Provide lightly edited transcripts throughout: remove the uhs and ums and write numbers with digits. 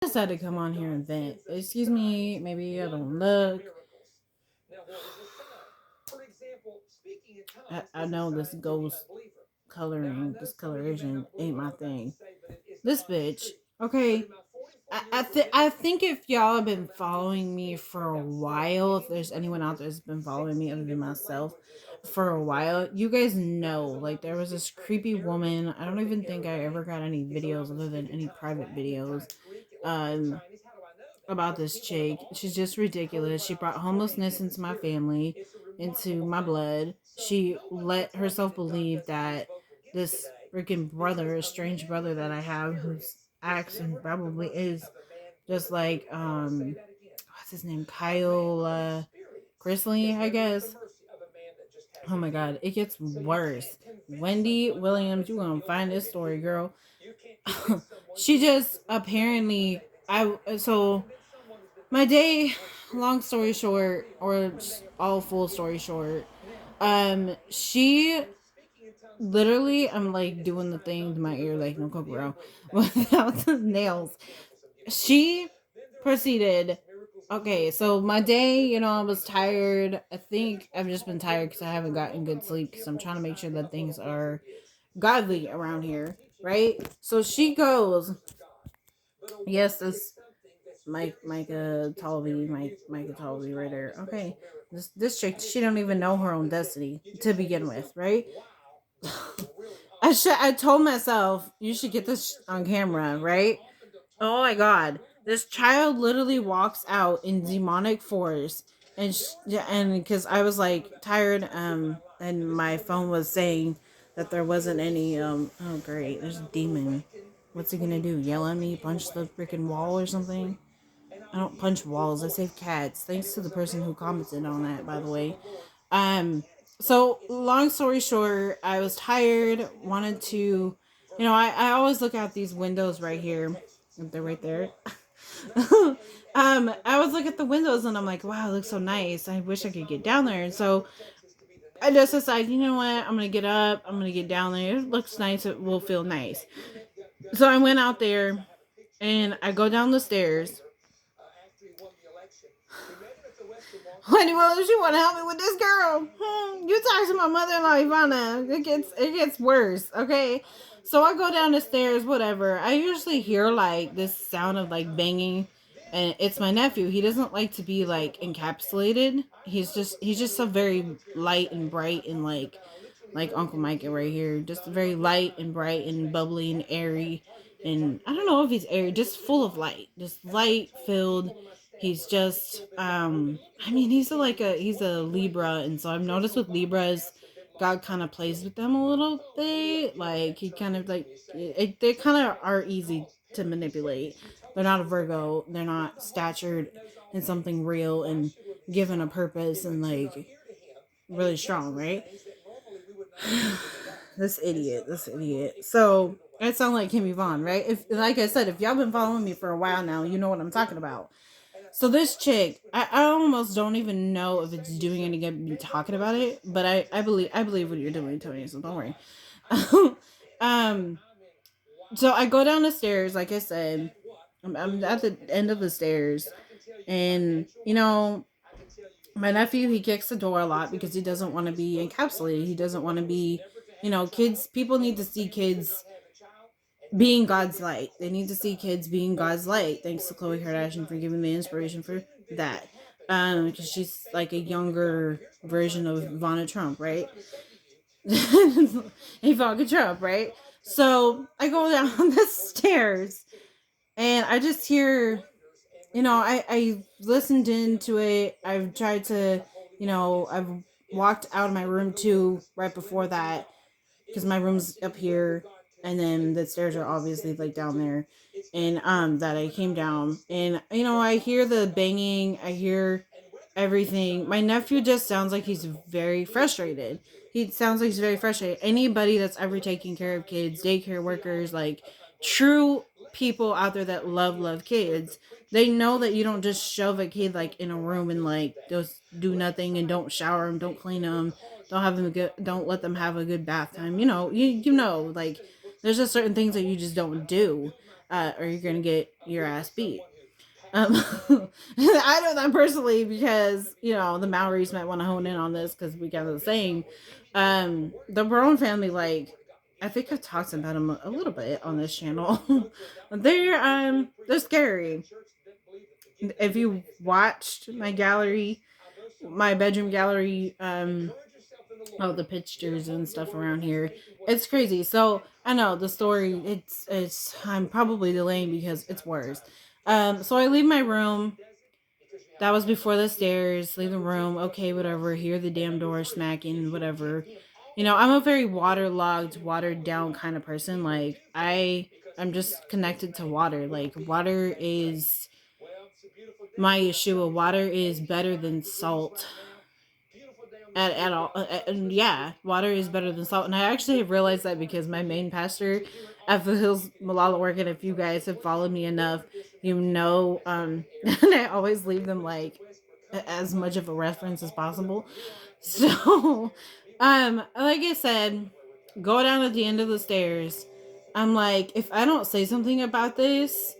Decided to come on here and vent. Excuse me, maybe I don't look. I know this ghost coloring, this coloration ain't my thing. This bitch, okay. I think if y'all have been following me for a while, if there's anyone out there that's been following me other than myself for a while, you guys know like there was this creepy woman. I don't even think I ever got any videos other than any private videos. Um, about this chick. She's just ridiculous. She brought homelessness into my family, into my blood. She let herself believe that this freaking brother, a strange brother that I have, who's acts and probably is just like what's his name? Kyle Chrisley, I guess. Oh my god, it gets worse. Wendy Williams, you gonna find this story, girl. She just apparently I so my day, long story short, or all full story short, she literally, I'm like doing the thing to my ear like no Kokoro without the nails. She proceeded. Okay, so my day, I was tired. I think I've just been tired because I haven't gotten good sleep because I'm trying to make sure that things are godly around here, right? So she goes, yes, this Micah Talby, Micah Talby right there. Okay, this chick, she don't even know her own destiny to begin with, right? I told myself you should get this on camera, right? Oh my god, this child literally walks out in demonic force, and because I was like tired, and my phone was saying that there wasn't any, oh great, there's a demon. What's he gonna do? Yell at me? Punch the freaking wall or something? I don't punch walls. I save cats. Thanks to the person who commented on that, by the way. Um, so long story short, I was tired. Wanted to, I always look out these windows right here. They're right there. I always look at the windows and I'm like, wow, it looks so nice. I wish I could get down there. And so I just decided, you know what? I'm gonna get up. I'm gonna get down there. It looks nice. It will feel nice. So I went out there and I go down the stairs. Honey, well, if you want to help me with this girl, you talk to my mother-in-law Ivana. It gets worse. Okay, so I go down the stairs. Whatever. I usually hear like this sound of like banging, and it's my nephew. He doesn't like to be like encapsulated. He's just so very light and bright and like Uncle Micah right here. Just very light and bright and bubbly and airy. And I don't know if he's airy, just full of light. Just light filled. He's just I mean he's a Libra, and so I've noticed with Libras God kind of plays with them a little bit. Like he kind of like they kind of are easy to manipulate. They're not a Virgo. They're not statured in something real and given a purpose and like really strong, right? This idiot. So I sound like Kimmy Vaughn, right? If, like I said, if y'all been following me for a while now, you know what I'm talking about. So this chick, I almost don't even know if it's doing any good me talking about it, but I believe what you're doing, Tony. So don't worry. um, so I go down the stairs, like I said. I'm at the end of the stairs, and my nephew, he kicks the door a lot because he doesn't want to be encapsulated. He doesn't want to be, kids. People need to see kids being God's light. They need to see kids being God's light. Thanks to Khloe Kardashian for giving me inspiration for that. Because she's like a younger version of Ivana Trump, right? Ivanka Trump, right? So I go down the stairs and I just hear, I listened into it. I've tried to, I've walked out of my room too right before that because my room's up here and then the stairs are obviously like down there, and that I came down and I hear the banging, I hear everything. My nephew just sounds like he's very frustrated. He sounds like he's very frustrated. Anybody that's ever taking care of kids, daycare workers, like true people out there that love kids, they know that you don't just shove a kid like in a room and like just do nothing and don't shower them, don't clean them, don't let them have a good bath time. Like there's just certain things that you just don't do. or you're gonna get your ass beat. Um, I know that personally because the Maoris might want to hone in on this because we got the same. The Brown family, like I think I've talked about them a little bit on this channel. They're scary. If you watched my gallery, my bedroom gallery, all the pictures and stuff around here, it's crazy. So I know the story. It's I'm probably delaying because it's worse. So I leave my room. That was before the stairs. Leave the room. Okay, whatever. Hear the damn door smacking. Whatever. I'm a very waterlogged, watered down kind of person. Like I'm just connected to water. Like water is my Yeshua. Water is better than salt at all. And yeah, water is better than salt. And I actually have realized that because my main pastor at the Hills Malala work, and if you guys have followed me enough, and I always leave them like as much of a reference as possible. So, like I said, go down at the end of the stairs. I'm like, if I don't say something about this,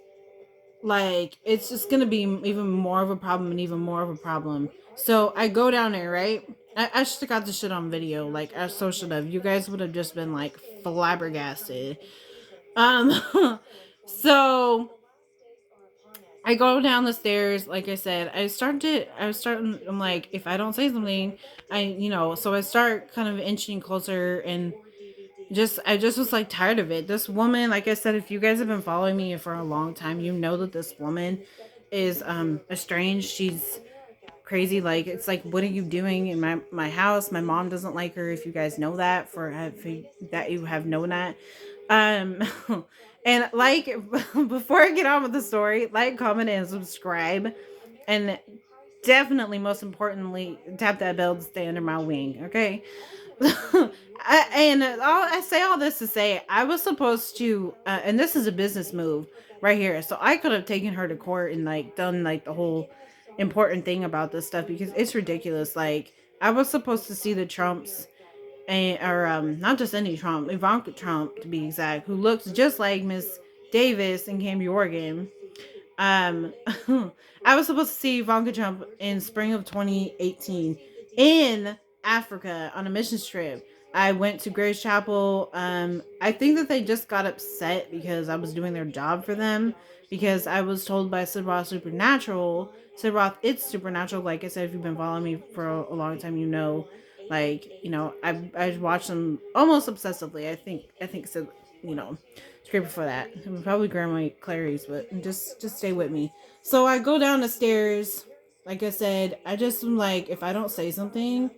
like it's just gonna be even more of a problem and even more of a problem. So I go down there, right? I should have got this shit on video. Like I so should have. You guys would have just been like flabbergasted. Um, so I go down the stairs. Like I said, I was starting. I'm like, if I don't say something, So I start kind of inching closer and I just was like tired of it. This woman, like I said, if you guys have been following me for a long time, you know that this woman is estranged. She's crazy. Like it's like, what are you doing in my house? My mom doesn't like her. If you guys know that, that you have known that, um, and like before I get on with the story, like, comment, and subscribe, and definitely, most importantly, tap that bell to stay under my wing. Okay. I say all this to say I was supposed to, and this is a business move right here. So I could have taken her to court and like done like the whole important thing about this stuff because it's ridiculous. Like I was supposed to see the Trumps or not just any Trump, Ivanka Trump to be exact, who looks just like Miss Davis in Camp Oregon. Um, I was supposed to see Ivanka Trump in spring of 2018 in Africa on a missions trip. I went to Grace Chapel. I think that they just got upset because I was doing their job for them because I was told by Sid Roth Supernatural. Sid Roth, it's supernatural. Like I said, if you've been following me for a long time, I watch them almost obsessively. I think Sid, you know, straight before that. Probably Grandma Clary's, but just stay with me. So I go down the stairs. Like I said, I just am like, if I don't say something,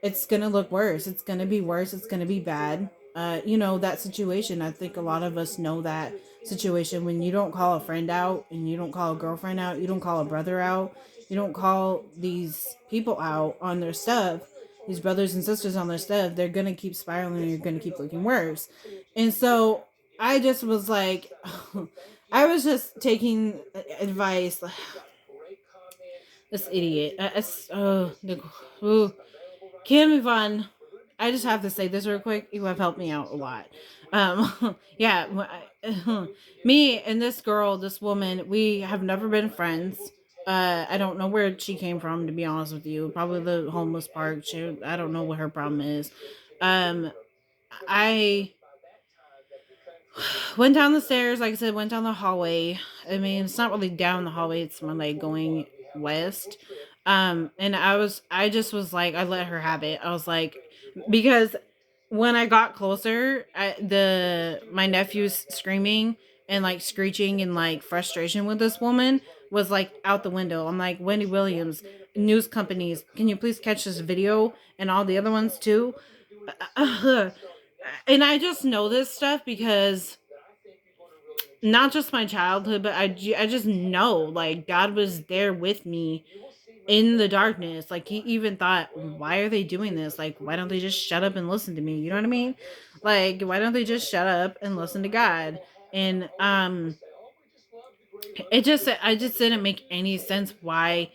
it's gonna look worse. It's gonna be worse. It's gonna be bad. That situation. I think a lot of us know that situation when you don't call a friend out and you don't call a girlfriend out, you don't call a brother out, you don't call these people out on their stuff, these brothers and sisters on their stuff, they're gonna keep spiraling and you're gonna keep looking worse. And so I just was like, I was just taking advice. This idiot. Kim Yvonne, I just have to say this real quick. You have helped me out a lot. Yeah, me and this girl, this woman, we have never been friends. I don't know where she came from, to be honest with you. Probably the homeless park. I don't know what her problem is. Um, I went down the stairs, like I said, went down the hallway. I mean, it's not really down the hallway, it's more like going west. And I just was like, I let her have it. I was like, because when I got closer, my nephew's screaming and like screeching and like frustration with this woman was like out the window. I'm like, Wendy Williams, news companies, can you please catch this video and all the other ones too? And I just know this stuff because not just my childhood, but I just know like God was there with me in the darkness. Like he even thought, why are they doing this? Like, why don't they just shut up and listen to me? You know what I mean? Like, why don't they just shut up and listen to God? And I just didn't make any sense why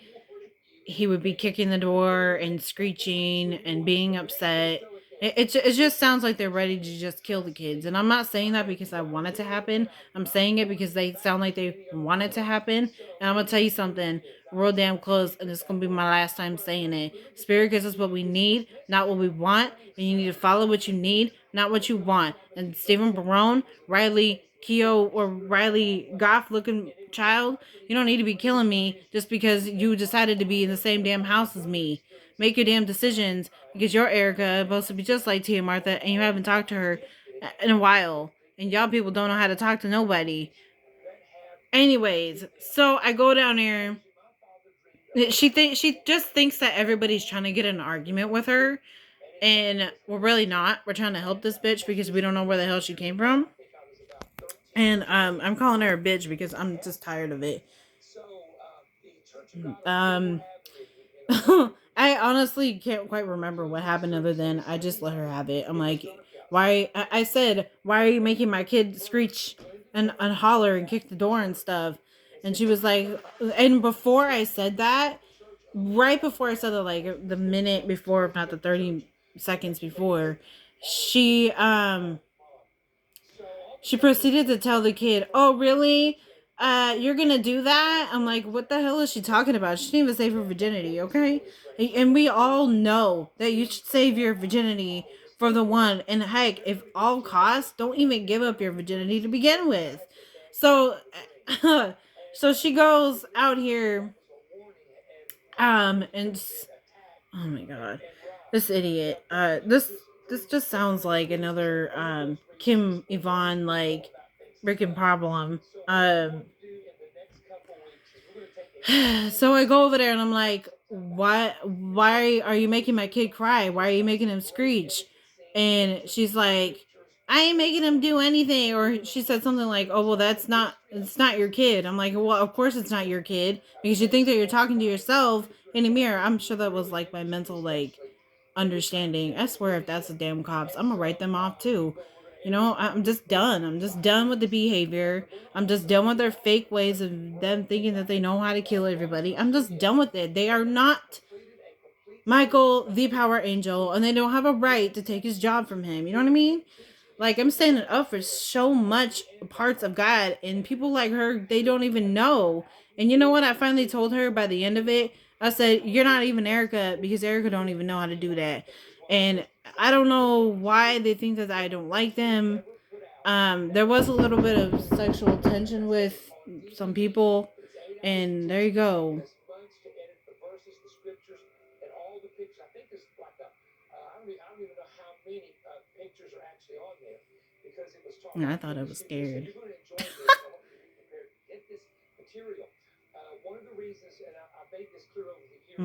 he would be kicking the door and screeching and being upset It just sounds like they're ready to just kill the kids. And I'm not saying that because I want it to happen. I'm saying it because they sound like they want it to happen. And I'm going to tell you something real damn close. And it's going to be my last time saying it. Spirit gives us what we need, not what we want. And you need to follow what you need, not what you want. And Stephen Barone, Riley Keough, or Riley Goff looking child, you don't need to be killing me just because you decided to be in the same damn house as me. Make your damn decisions because you're Erica, supposed to be just like Tia Martha, and you haven't talked to her in a while. And y'all people don't know how to talk to nobody. Anyways, so I go down there. She just thinks that everybody's trying to get in an argument with her, and we're really not. We're trying to help this bitch because we don't know where the hell she came from. And I'm calling her a bitch because I'm just tired of it. Um, I honestly can't quite remember what happened other than I just let her have it. I'm like, why? I said, why are you making my kid screech and holler and kick the door and stuff? And she was like, and before I said that, right before I said that, like the minute before, if not the 30 seconds before, she she proceeded to tell the kid, "Oh, really? You're gonna do that?" I'm like, "What the hell is she talking about? She didn't even save her virginity, okay?" And we all know that you should save your virginity for the one. And heck, if all costs, don't even give up your virginity to begin with. So, so she goes out here, and oh my god, this idiot. This just sounds like another Kim Yvonne like freaking problem. So I go over there and I'm like, why are you making my kid cry? Why are you making him screech? And she's like, I ain't making him do anything. Or she said something like, oh, well, it's not your kid. I'm like, well, of course it's not your kid because you think that you're talking to yourself in a mirror. I'm sure that was like my mental like understanding. I swear, if that's the damn cops, I'm gonna write them off too. You know, I'm just done. I'm just done with the behavior. I'm just done with their fake ways of them thinking that they know how to kill everybody. I'm just done with it. They are not Michael, the Power Angel, and they don't have a right to take his job from him. You know what I mean? Like, I'm standing up for so much parts of God, and people like her, they don't even know. And you know what? I finally told her by the end of it, I said, you're not even Erica, because Erica don't even know how to do that. And I don't know why they think that I don't like them. There was a little bit of sexual tension with some people, and there you go. And I thought I was scared.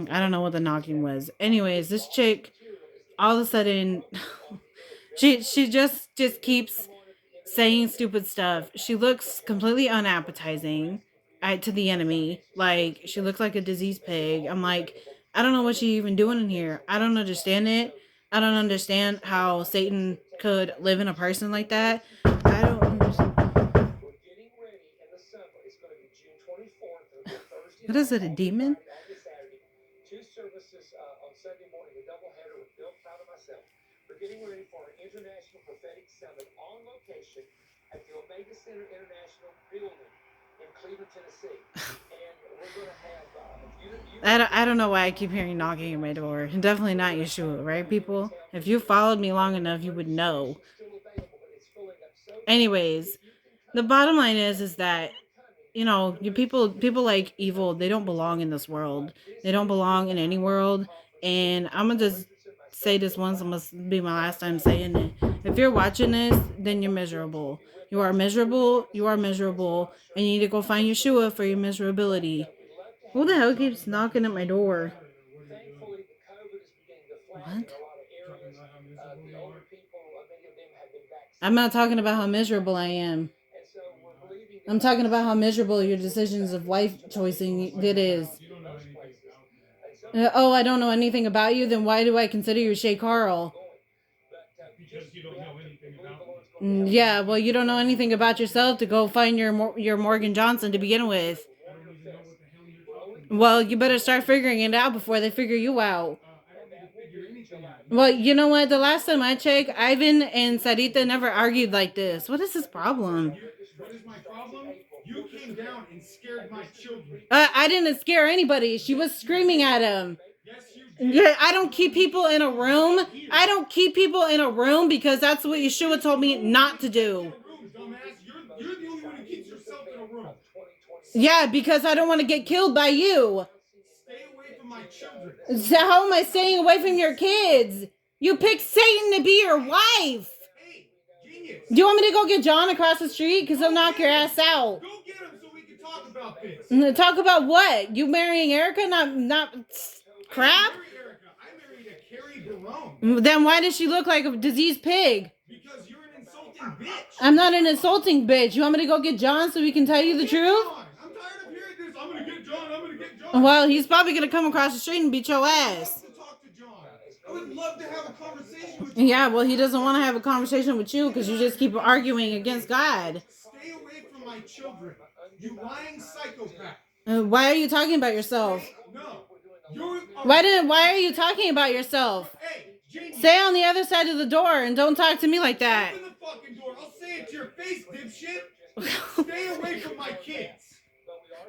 I don't know what the knocking was. Anyways, this chick all of a sudden she just keeps saying stupid stuff. She looks completely unappetizing to the enemy. Like she looks like a diseased pig. I'm like, I don't know what she even doing in here. I don't understand it. I don't understand how Satan could live in a person like that. I don't understand. What is it, a demon? I don't know why I keep hearing knocking at my door. Definitely not Yeshua, right, people? If you followed me long enough, you would know. Anyways, the bottom line is that you know, you people like evil, they don't belong in this world. They don't belong in any world. And I'm gonna just say this once, it must be my last time saying it. If you're watching this, then you're miserable. You are miserable, you are miserable, and you need to go find Yeshua for your miserability. Who the hell keeps knocking at my door? What? I'm not talking about how miserable I am. I'm talking about how miserable your decisions of life choosing it is. Oh, I don't know anything about you. Then why do I consider you Shay Carl? Yeah, well, you don't know anything about yourself to go find your Morgan Johnson to begin with. Well, you better start figuring it out before they figure you out. Well, you know what? The last time I checked, Ivan and Sarita never argued like this. What is his problem? What is my problem? You came down and scared my children. I didn't scare anybody. She was screaming at him. Yes, you did. Yeah, I don't keep people in a room. I don't keep people in a room because that's what you should have told me not to do. You're the only one who keeps yourself in a room. Yeah, because I don't want to get killed by you. Stay away from my children. So how am I staying away from your kids? You picked Satan to be your wife. Hey, genius. Do you want me to go get John across the street? Because he'll knock your ass out. Go get him so we can talk about this. Talk about what? You marrying Erica? Not crap? I married a Carrie Barone. Then why does she look like a diseased pig? Because you're an insulting bitch. I'm not an insulting bitch. You want me to go get John so we can tell you the truth? I'm tired of hearing this. I'm gonna get John. I'm gonna get John. Well, he's probably gonna come across the street and beat your ass. I would love to have a conversation with you. Yeah, well, he doesn't want to have a conversation with you because you just keep arguing against God. Stay away from my children, you lying psychopath. Why are you talking about yourself? No. Why are you talking about yourself? Hey, Jamie, Stay on the other side of the door and don't talk to me like that. open the fucking door. I'll say it to your face, dipshit. Stay away from my kids.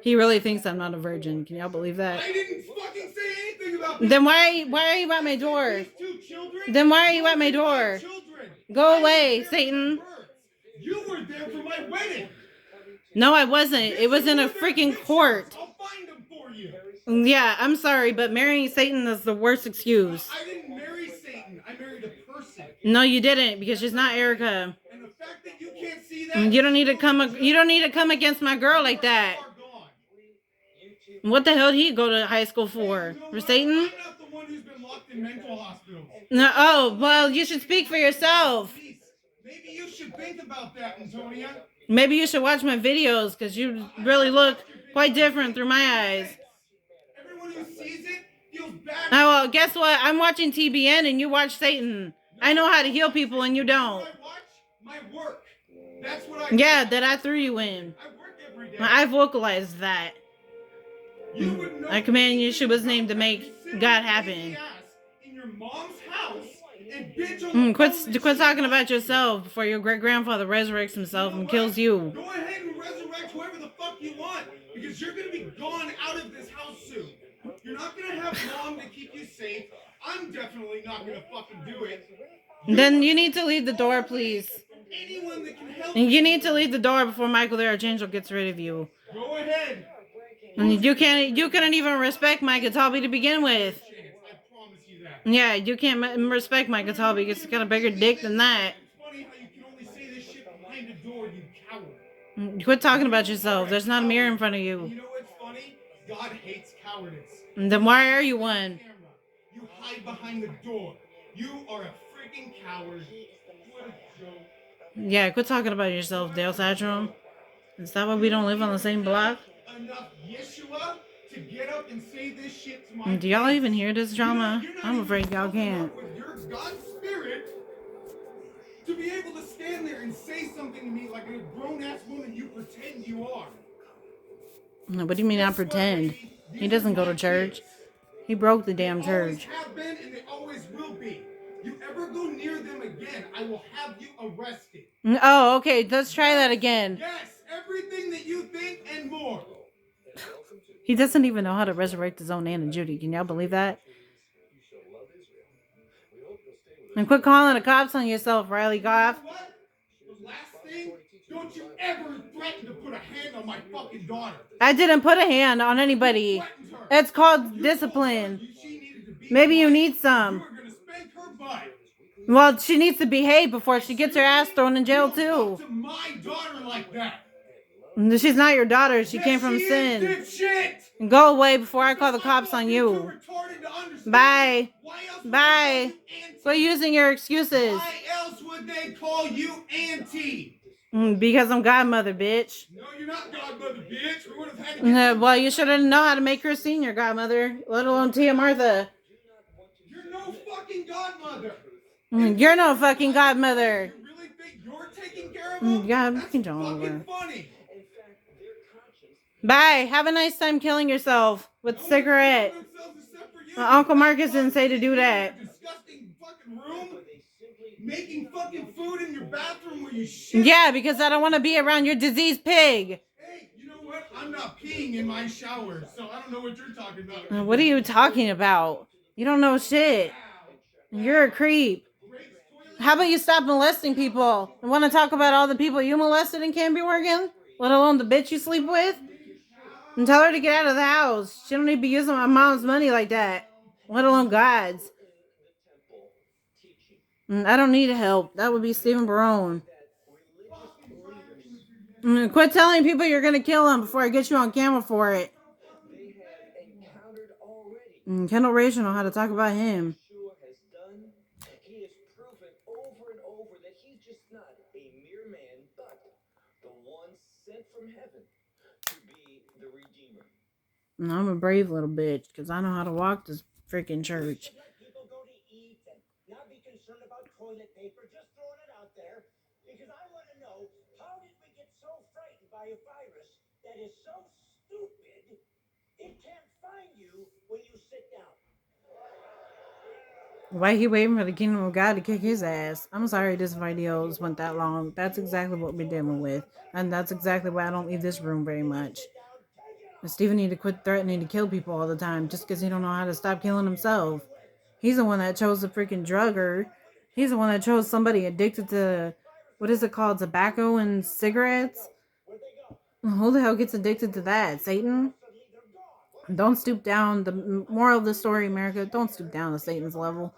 He really thinks I'm not a virgin. Can y'all believe that? I didn't fucking say anything about this. Then why are you at my door? These two children, Then why are you at my door? Go away, Satan. You were there for my wedding. No, I wasn't. It was in a freaking court. I'll find them for you. Yeah, I'm sorry, but marrying Satan is the worst excuse. I didn't marry Satan. I married a person. No, you didn't, because she's not Erica. And the fact that you can't see that, You don't need to come against my girl like that. What the hell did he go to high school for? For Satan? I'm not the one who's been locked in mental hospitals. No. Oh, well, you should speak for yourself. Maybe you should think about that, Antonia. Maybe you should watch my videos, because you really look quite different through my eyes. Everyone who sees it feels bad. Oh, well, guess what? I'm watching TBN and you watch Satan. I know how to heal people and you don't. I watch my work. That's what Yeah, that I threw you in. I work every day. I vocalized that. You would know I command Yeshua's name to make God happen. In your mom's house and bitch on Quit talking about yourself before your great-grandfather resurrects himself and kills you. Go ahead and resurrect whoever the fuck you want, because you're gonna be gone out of this house soon. You're not gonna have mom to keep you safe. I'm definitely not gonna fucking do it. Then you need to leave the door, please. Anyone that can help And you need to leave the door before Michael the Archangel gets rid of you. Go ahead. And you couldn't even respect Mike Talby to begin with. I promise you that. Yeah, you can't respect Mike Talby because he's got a bigger dick than that. It's funny how you can only say this shit behind a door, you coward. Quit talking about yourself. There's not a mirror in front of you. You know what's funny? God hates cowardice. Then why are you one? You hide behind the door. You are a freaking coward. What a joke. Yeah, quit talking about yourself, Dale Satchel. Is that why we don't live on the same block? Enough Yeshua to get up and say this shit to my Do y'all even hear this drama? I'm afraid y'all can't. with your God spirit to be able to stand there and say something to me like a grown-ass woman you pretend you are. No, what do you mean I pretend? He doesn't go to church. He broke the damn church. They always have been and they always will be. You ever go near them again, I will have you arrested. Oh, okay. Let's try that again. Yes, everything that you think and more. He doesn't even know how to resurrect his own Ann and Judy. Can y'all believe that? And quit calling the cops on yourself, Riley Goff. You know what? The last thing, don't you ever threaten to put a hand on my fucking daughter. I didn't put a hand on anybody. It's called discipline. Maybe you need some. You were gonna spank her butt. Well, she needs to behave before she gets her ass thrown in jail Don't too. talk to my daughter like that. She's not your daughter. She Yes, came from she sin. is, dipshit. Go away before I call the cops on You're you. too retarded to understand. Bye. Why else would Bye. they call you auntie? Quit using your excuses. Why else would they call you auntie? Because I'm godmother, bitch. No, you're not godmother, bitch. We would have had to get Well, you should have known how to make her senior godmother, let alone Tia Martha. You're no fucking godmother. You're no fucking godmother. You really think you're taking care of them? Yeah, That's fucking John fucking over. funny. Bye. Have a nice time killing yourself with No cigarette. one can kill themselves except for you. Uncle Marcus didn't say to do that. Disgusting fucking room, making fucking food in your bathroom where you shit. Yeah, because I don't want to be around your diseased pig. Hey, you know what? I'm not peeing in my shower, so I don't know what you're talking about. What are you talking about? You don't know shit. You're a creep. How about you stop molesting people and want to talk about all the people you molested in Canby, Oregon? Let alone the bitch you sleep with? And tell her to get out of the house. She don't need to be using my mom's money like that. Let alone God's. I don't need help. That would be Stephen Barone. Quit telling people you're going to kill him before I get you on camera for it. Kendall Ray should know how to talk about him. He has proven over and over that he's just not a mere man, but the one sent from heaven to be the Redeemer. I'm a brave little bitch because I know how to walk this freaking church. Let people go to eat and not be concerned about toilet paper, just throwing it out there. Because I want to know, how did we get so frightened by a virus that is so stupid it can't find you when you sit down? Why he waiting for the kingdom of God to kick his ass? I'm sorry this video went that long. That's exactly what we're dealing with. And that's exactly why I don't leave this room very much. And Stephen need to quit threatening to kill people all the time just because he don't know how to stop killing himself. He's the one that chose the freaking drugger. He's the one that chose somebody addicted to, what is it called, tobacco and cigarettes? Who the hell gets addicted to that? Satan? Don't stoop down. The moral of the story, America, don't stoop down to Satan's level.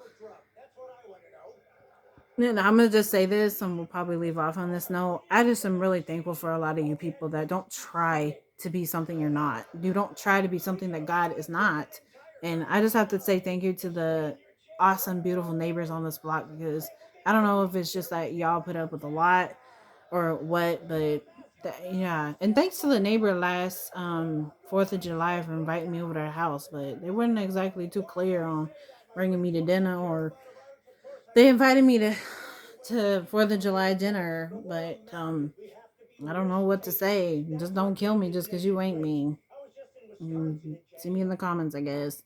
And I'm going to just say this, and we'll probably leave off on this note. I just am really thankful for a lot of you people that don't try to be something you're not. You don't try to be something that God is not. And I just have to say thank you to the awesome, beautiful neighbors on this block, because I don't know if it's just that y'all put up with a lot or what, but yeah. And thanks to the neighbor last 4th of July for inviting me over to their house, but they weren't exactly too clear on bringing me to dinner, or they invited me to 4th of July dinner, but I don't know what to say. Just don't kill me just because you ain't me. See me in the comments, I guess.